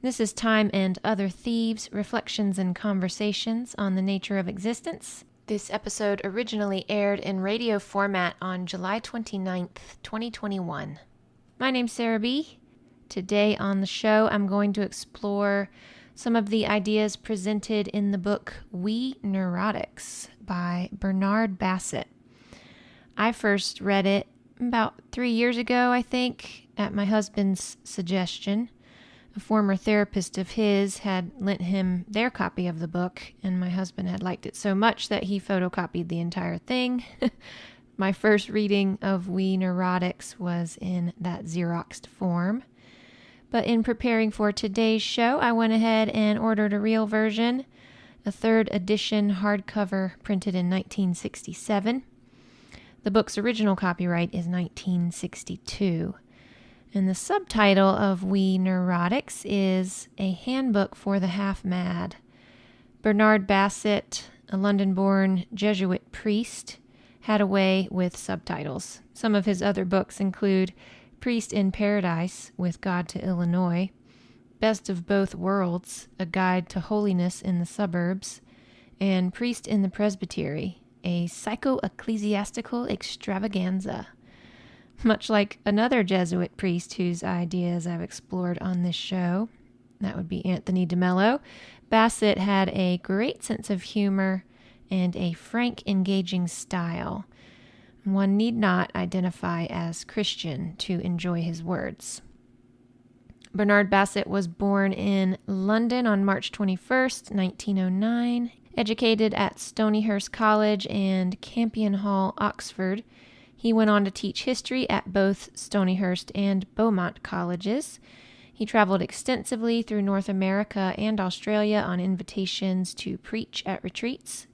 This is Time and Other Thieves, Reflections and Conversations on the Nature of Existence. This episode originally aired in radio format on July 29th, 2021. My name's Sarah B. Today on the show, I'm going to explore some of the ideas presented in the book We Neurotics by Bernard Basset. I first read it about 3 years ago, I think, at my husband's suggestion. A former therapist of his had lent him their copy of the book, and my husband had liked it so much that he photocopied the entire thing. My first reading of We Neurotics was in that Xeroxed form. But in preparing for today's show, I went ahead and ordered a real version, a third edition hardcover printed in 1967. The book's original copyright is 1962. And the subtitle of We Neurotics is A Handbook for the Half-Mad. Bernard Basset, a London-born Jesuit priest, had a way with subtitles. Some of his other books include Priest in Paradise, With God to Illinois, Best of Both Worlds, A Guide to Holiness in the Suburbs, and Priest in the Presbytery, a psycho-ecclesiastical extravaganza. Much like another Jesuit priest whose ideas I've explored on this show, that would be Anthony DeMello, Basset had a great sense of humor and a frank, engaging style. One need not identify as Christian to enjoy his words. Bernard Basset was born in London on March 21st, 1909, educated at Stonyhurst College and Campion Hall, Oxford. He went on to teach history at both Stonyhurst and Beaumont colleges. He traveled extensively through North America and Australia on invitations to preach at retreats.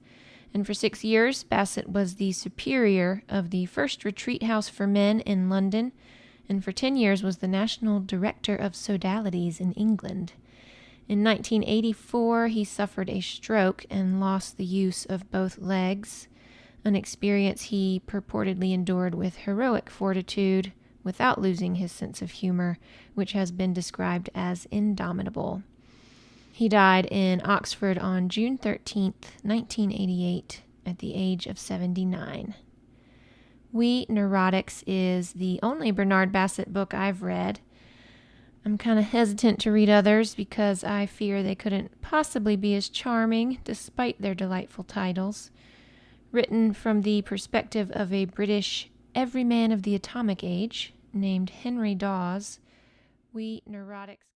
And for 6 years, Basset was the superior of the first retreat house for men in London, and for 10 years was the national director of sodalities in England. In 1984, he suffered a stroke and lost the use of both legs, an experience he purportedly endured with heroic fortitude without losing his sense of humor, which has been described as indomitable. He died in Oxford on June 13th, 1988, at the age of 79. We Neurotics is the only Bernard Basset book I've read. I'm kind of hesitant to read others because I fear they couldn't possibly be as charming despite their delightful titles. Written from the perspective of a British everyman of the atomic age named Henry Dawes, We Neurotics